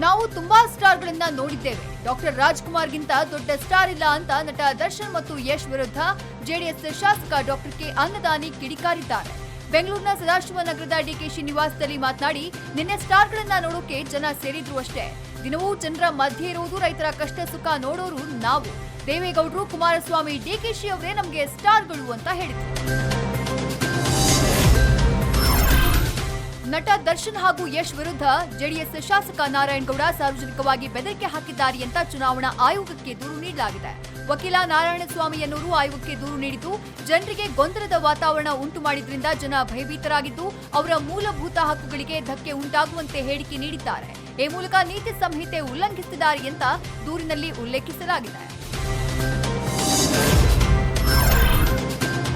ನಾವು ತುಂಬಾ ಸ್ಟಾರ್ಗಳನ್ನ ನೋಡಿದ್ದೇವೆ. ಡಾಕ್ಟರ್ ರಾಜ್ಕುಮಾರ್ಗಿಂತ ದೊಡ್ಡ ಸ್ಟಾರ್ ಇಲ್ಲ ಅಂತ ನಟ ದರ್ಶನ್ ಮತ್ತು ಯಶ್ ವಿರುದ್ಧ ಜೆಡಿಎಸ್ ಶಾಸಕ ಡಾಕ್ಟರ್ ಕೆ ಅನ್ನದಾನಿ ಕಿಡಿಕಾರಿದ್ದಾರೆ. ಬೆಂಗಳೂರಿನ ಸದಾಶಿವನಗರದ ಡಿಕೆಶಿ ನಿವಾಸದಲ್ಲಿ ಮಾತನಾಡಿ, ನಿನ್ನೆ ಸ್ಟಾರ್ಗಳನ್ನ ನೋಡೋಕೆ ಜನ ಸೇರಿದ್ರು ಅಷ್ಟೇ. ದಿನವೂ ಜನರ ಮಧ್ಯೆ ಇರುವುದು ರೈತರ ಕಷ್ಟ ಸುಖ ನೋಡೋರು ನಾವು. ದೇವೇಗೌಡರು, ಕುಮಾರಸ್ವಾಮಿ, ಡಿಕೆಶಿ ಅವರೇ ನಮಗೆ ಸ್ಟಾರ್ಗಳು ಅಂತ ಹೇಳಿದ್ರು. ನಟ ದರ್ಶನ್ ಹಾಗೂ ಯಶ್ ವಿರುದ್ಧ ಜೆಡಿಎಸ್ ಶಾಸಕ ನಾರಾಯಣಗೌಡ ಸಾರ್ವಜನಿಕವಾಗಿ ಬೆದರಿಕೆ ಹಾಕಿದ್ದಾರೆ ಅಂತ ಚುನಾವಣಾ ಆಯೋಗಕ್ಕೆ ದೂರು ನೀಡಲಾಗಿದೆ. ವಕೀಲ ನಾರಾಯಣಸ್ವಾಮಿಯನ್ನೂರು ಆಯೋಗಕ್ಕೆ ದೂರು ನೀಡಿದ್ದು, ಜನರಿಗೆ ಗೊಂದಲದ ವಾತಾವರಣ ಉಂಟು ಮಾಡಿದ್ರಿಂದ ಜನ ಭಯಭೀತರಾಗಿದ್ದು ಅವರ ಮೂಲಭೂತ ಹಕ್ಕುಗಳಿಗೆ ಧಕ್ಕೆ ಉಂಟಾಗುವಂತೆ ಹೇಳಿಕೆ ನೀಡಿದ್ದಾರೆ. ಈ ಮೂಲಕ ನೀತಿ ಸಂಹಿತೆ ಉಲ್ಲಂಘಿಸಿದ್ದಾರೆ ಅಂತ ದೂರಿನಲ್ಲಿ ಉಲ್ಲೇಖಿಸಲಾಗಿದೆ.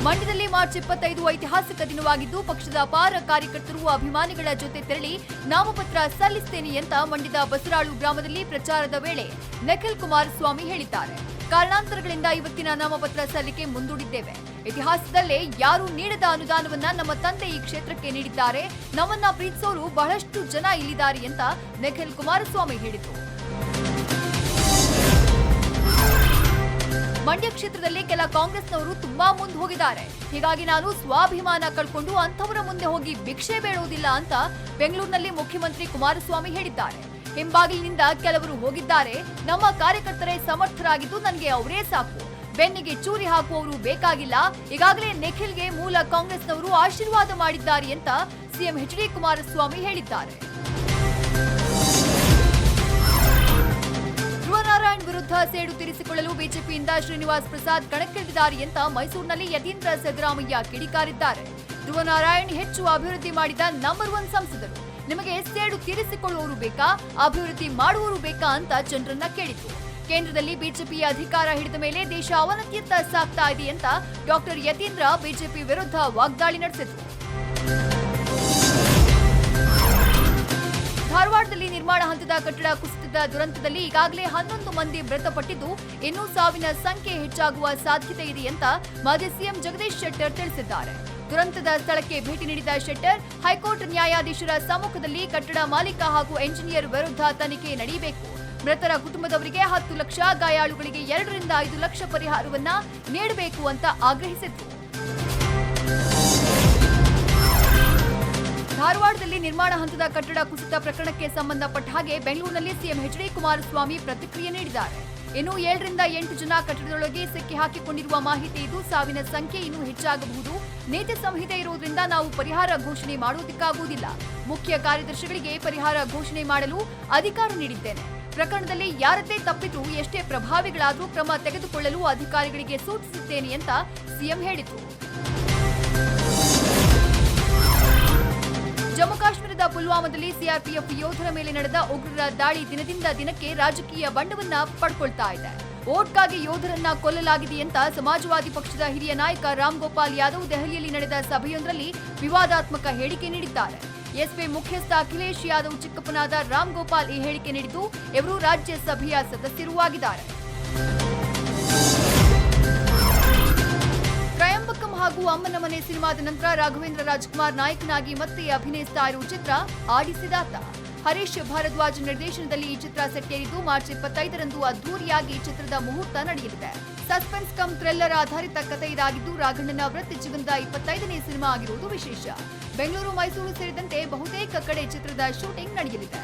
ಮಂಡ್ಯದಲ್ಲಿ ಮಾರ್ಚ್ 25 ಐತಿಹಾಸಿಕ ದಿನವಾಗಿದ್ದು, ಪಕ್ಷದ ಅಪಾರ ಕಾರ್ಯಕರ್ತರು ಅಭಿಮಾನಿಗಳ ಜೊತೆ ತೆರಳಿ ನಾಮಪತ್ರ ಸಲ್ಲಿಸುತ್ತೇನೆ ಅಂತ ಮಂಡ್ಯದ ಬಸರಾಳು ಗ್ರಾಮದಲ್ಲಿ ಪ್ರಚಾರದ ವೇಳೆ ನಿಖಿಲ್ ಕುಮಾರಸ್ವಾಮಿ ಹೇಳಿದ್ದಾರೆ. ಕಾರಣಾಂತರಗಳಿಂದ ಇವತ್ತಿನ ನಾಮಪತ್ರ ಸಲ್ಲಿಕೆ ಮುಂದೂಡಿದ್ದೇವೆ. ಇತಿಹಾಸದಲ್ಲೇ ಯಾರೂ ನೀಡದ ಅನುದಾನವನ್ನ ನಮ್ಮ ತಂದೆ ಈ ಕ್ಷೇತ್ರಕ್ಕೆ ನೀಡಿದ್ದಾರೆ. ನಮ್ಮನ್ನ ಪ್ರೀತಿಸೋರು ಬಹಳಷ್ಟು ಜನ ಇಲ್ಲಿದ್ದಾರೆ ಅಂತ ನಿಖಿಲ್ ಕುಮಾರಸ್ವಾಮಿ ಹೇಳಿದರು. ಮಂಡ್ಯ ಕ್ಷೇತ್ರದಲ್ಲಿ ಕೆಲ ಕಾಂಗ್ರೆಸ್ನವರು ತುಂಬಾ ಮುಂದೆ ಹೋಗಿದ್ದಾರೆ. ಹೀಗಾಗಿ ನಾನು ಸ್ವಾಭಿಮಾನ ಕಳ್ಕೊಂಡು ಅಂಥವರ ಮುಂದೆ ಹೋಗಿ ಭಿಕ್ಷೆ ಬೇಡುವುದಿಲ್ಲ ಅಂತ ಬೆಂಗಳೂರಿನಲ್ಲಿ ಮುಖ್ಯಮಂತ್ರಿ ಕುಮಾರಸ್ವಾಮಿ ಹೇಳಿದ್ದಾರೆ. ಹಿಂಬಾಗಿಲಿನಿಂದ ಕೆಲವರು ಹೋಗಿದ್ದಾರೆ. ನಮ್ಮ ಕಾರ್ಯಕರ್ತರೇ ಸಮರ್ಥರಾಗಿದ್ದು ನನಗೆ ಅವರೇ ಸಾಕು. ಬೆನ್ನಿಗೆ ಚೂರಿ ಹಾಕುವವರು ಬೇಕಾಗಿಲ್ಲ. ಈಗಾಗಲೇ ನಿಖಿಲ್ಗೆ ಮೂಲ ಕಾಂಗ್ರೆಸ್ನವರು ಆಶೀರ್ವಾದ ಮಾಡಿದ್ದಾರೆ ಅಂತ ಸಿಎಂ ಎಚ್.ಡಿ. ಕುಮಾರಸ್ವಾಮಿ ಹೇಳಿದ್ದಾರೆ. ಧ್ರುವನಾರಾಯಣ್ ವಿರುದ್ಧ ಸೇಡು ತೀರಿಸಿಕೊಳ್ಳಲು ಬಿಜೆಪಿಯಿಂದ ಶ್ರೀನಿವಾಸ್ ಪ್ರಸಾದ್ ಕಣಕ್ಕಿಳಿದಿದ್ದಾರೆ ಅಂತ ಮೈಸೂರಿನಲ್ಲಿ ಯತೀಂದ್ರ ಸಿದ್ದರಾಮಯ್ಯ ಕಿಡಿಕಾರಿದ್ದಾರೆ. ಧ್ರುವನಾರಾಯಣ್ ಹೆಚ್ಚು ಅಭಿವೃದ್ಧಿ ಮಾಡಿದ ನಂಬರ್ 1 ಸಂಸದರು. ನಿಮಗೆ ಸೇಡು ತೀರಿಸಿಕೊಳ್ಳುವವರು ಬೇಕಾ, ಅಭಿವೃದ್ಧಿ ಮಾಡುವವರು ಬೇಕಾ ಅಂತ ಜನರನ್ನ ಕೇಳಿತು. ಕೇಂದ್ರದಲ್ಲಿ ಬಿಜೆಪಿ ಅಧಿಕಾರ ಹಿಡಿದ ಮೇಲೆ ದೇಶ ಅವನತಿಯತ್ತ ಸಾಗ್ತಾ ಇದೆ ಅಂತ ಡಾಕ್ಟರ್ ಯತೀಂದ್ರ ಬಿಜೆಪಿ ವಿರುದ್ಧ ವಾಗ್ದಾಳಿ ನಡೆಸಿದ್ರು. ಧಾರವಾಡದಲ್ಲಿ ನಿರ್ಮಾಣ ಹಂತದ ಕಟ್ಟಡ ಕುಸಿತದ ದುರಂತದಲ್ಲಿ ಈಗಾಗಲೇ 11 ಮಂದಿ ಮೃತಪಟ್ಟಿದ್ದು, ಇನ್ನೂ ಸಾವಿನ ಸಂಖ್ಯೆ ಹೆಚ್ಚಾಗುವ ಸಾಧ್ಯತೆ ಇದೆ ಅಂತ ಮಾಜಿ ಸಿಎಂ ಜಗದೀಶ್ ಶೆಟ್ಟರ್ ತಿಳಿಸಿದ್ದಾರೆ. ದುರಂತದ ಸ್ಥಳಕ್ಕೆ ಭೇಟಿ ನೀಡಿದ ಶೆಟ್ಟರ್, ಹೈಕೋರ್ಟ್ ನ್ಯಾಯಾಧೀಶರ ಸಮ್ಮುಖದಲ್ಲಿ ಕಟ್ಟಡ ಮಾಲೀಕ ಹಾಗೂ ಎಂಜಿನಿಯರ್ ವಿರುದ್ಧ ತನಿಖೆ ನಡೆಯಬೇಕು. ಮೃತರ ಕುಟುಂಬದವರಿಗೆ 10 ಲಕ್ಷ, ಗಾಯಾಳುಗಳಿಗೆ 2 ರಿಂದ 5 ಲಕ್ಷ ಪರಿಹಾರವನ್ನ ನೀಡಬೇಕು ಅಂತ ಆಗ್ರಹಿಸಿದ್ರು. ಧಾರವಾಡದಲ್ಲಿ ನಿರ್ಮಾಣ ಹಂತದ ಕಟ್ಟಡ ಕುಸಿತ ಪ್ರಕರಣಕ್ಕೆ ಸಂಬಂಧಪಟ್ಟ ಹಾಗೆ ಬೆಂಗಳೂರಿನಲ್ಲಿ ಸಿಎಂ ಎಚ್.ಡಿ. ಕುಮಾರಸ್ವಾಮಿ ಪ್ರತಿಕ್ರಿಯೆ ನೀಡಿದ್ದಾರೆ. ಇನ್ನು 7 ರಿಂದ 8 ಜನ ಕಟ್ಟಡದೊಳಗೆ ಸಿಕ್ಕಿ ಹಾಕಿಕೊಂಡಿರುವ ಮಾಹಿತಿ ಇದ್ದು, ಸಾವಿನ ಸಂಖ್ಯೆ ಇನ್ನೂ ಹೆಚ್ಚಾಗಬಹುದು. ನೀತಿ ಸಂಹಿತೆ ಇರುವುದರಿಂದ ನಾವು ಪರಿಹಾರ ಘೋಷಣೆ ಮಾಡುವುದಕ್ಕಾಗುವುದಿಲ್ಲ. ಮುಖ್ಯ ಕಾರ್ಯದರ್ಶಿಗಳಿಗೆ ಪರಿಹಾರ ಘೋಷಣೆ ಮಾಡಲು ಅಧಿಕಾರ ನೀಡಿದ್ದೇನೆ. ಪ್ರಕರಣದಲ್ಲಿ ಯಾರದ್ದೇ ತಪ್ಪಿದ್ರೂ ಎಷ್ಟೇ ಪ್ರಭಾವಿಗಳಾದರೂ ಕ್ರಮ ತೆಗೆದುಕೊಳ್ಳಲು ಅಧಿಕಾರಿಗಳಿಗೆ ಸೂಚಿಸುತ್ತೇನೆ ಅಂತ ಸಿಎಂ ಹೇಳಿದರು. ಜಮ್ಮು ಕಾಶ್ಮೀರದ ಪುಲ್ವಾಮಾದಲ್ಲಿ ಸಿಆರ್ಪಿಎಫ್ ಯೋಧರ ಮೇಲೆ ನಡೆದ ಉಗ್ರರ ದಾಳಿ ದಿನದಿಂದ ದಿನಕ್ಕೆ ರಾಜಕೀಯ ಬಣ್ಣವನ್ನ ಪಡ್ಕೊಳ್ತಾ ಇದೆ. ವೋಟ್ಗಾಗಿ ಯೋಧರನ್ನ ಕೊಲ್ಲಲಾಗಿದೆ ಅಂತ ಸಮಾಜವಾದಿ ಪಕ್ಷದ ಹಿರಿಯ ನಾಯಕ ರಾಮ್ ಗೋಪಾಲ್ ಯಾದವ್ ದೆಹಲಿಯಲ್ಲಿ ನಡೆದ ಸಭೆಯೊಂದರಲ್ಲಿ ವಿವಾದಾತ್ಮಕ ಹೇಳಿಕೆ ನೀಡಿದ್ದಾರೆ. ಎಸ್ಪಿ ಮುಖ್ಯಸ್ಥ ಅಖಿಲೇಶ್ ಯಾದವ್ ಚಿಕ್ಕಪ್ಪನಾದ ರಾಮ್ ಗೋಪಾಲ್ ಈ ಹೇಳಿಕೆ ನೀಡಿದ್ದು, ಇವರು ರಾಜ್ಯಸಭೆಯ ಸದಸ್ಯರೂ ಆಗಿದ್ದಾರೆ. ತ್ರಯಂಬಕಂ ಹಾಗೂ ಅಮ್ಮನ ಮನೆ ಸಿನಿಮಾದ ನಂತರ ರಾಘವೇಂದ್ರ ರಾಜ್ಕುಮಾರ್ ನಾಯಕನಾಗಿ ಮತ್ತೆ ಅಭಿನಯಿಸ್ತಾ ಇರುವ ಚಿತ್ರ ಆಡಿಸಿದಾತ. ಹರೀಶ್ ಭಾರದ್ವಾಜ್ ನಿರ್ದೇಶನದಲ್ಲಿ ಈ ಚಿತ್ರ ಸೆಟ್ಟೇರಿದ್ದು, ಮಾರ್ಚ್ 25ರಂದು ಅದ್ದೂರಿಯಾಗಿ ಚಿತ್ರದ ಮುಹೂರ್ತ ನಡೆಯಲಿದೆ. ಸಸ್ಪೆನ್ಸ್ ಕಮ್ ಥ್ರಿಲ್ಲರ್ ಆಧಾರಿತ ಕಥೆ ಇದಾಗಿದ್ದು, ರಾಘಣ್ಣನ ವೃತ್ತಿ ಜೀವನದ 25ನೇ ಸಿನಿಮಾ ಆಗಿರುವುದು ವಿಶೇಷ. ಬೆಂಗಳೂರು, ಮೈಸೂರು ಸೇರಿದಂತೆ ಬಹುತೇಕ ಕಡೆ ಚಿತ್ರದ ಶೂಟಿಂಗ್ ನಡೆಯಲಿದೆ.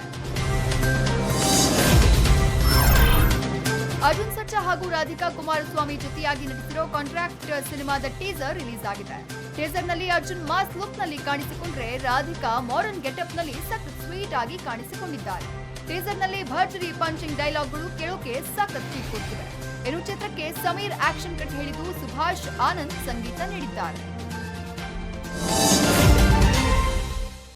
ಅರ್ಜುನ್ ಸರ್ಜಾ ಹಾಗೂ ರಾಧಿಕಾ ಕುಮಾರಸ್ವಾಮಿ ಜೊತೆಯಾಗಿ ನಟಿಸಿರೋ ಕಾಂಟ್ರಾಕ್ಟ್ ಸಿನಿಮಾದ ಟೀಸರ್ ರಿಲೀಸ್ ಆಗಿದೆ. ಟೀಸರ್ನಲ್ಲಿ ಅರ್ಜುನ್ ಮಾಸ್ ಲುಕ್ನಲ್ಲಿ ಕಾಣಿಸಿಕೊಂಡ್ರೆ, ರಾಧಿಕಾ ಮಾಡರ್ನ್ ಗೆಟಪ್ನಲ್ಲಿ ಸಖತ್ ಸ್ವೀಟ್ ಆಗಿ ಕಾಣಿಸಿಕೊಂಡಿದ್ದಾರೆ. ಟೀಸರ್ನಲ್ಲಿ ಭರ್ಜರಿ ಪಂಚಿಂಗ್ ಡೈಲಾಗ್ಗಳು ಕೇಳೋಕೆ ಸಖತ್ ಕಿಕ್ ಕೊಡ್ತಿವೆ. ಇನ್ನು ಚಿತ್ರಕ್ಕೆ ಸಮೀರ್ ಆಕ್ಷನ್ ಕಟ್ ಹೇಳಿದ್ದು, ಸುಭಾಷ್ ಆನಂದ್ ಸಂಗೀತ ನೀಡಿದ್ದಾರೆ.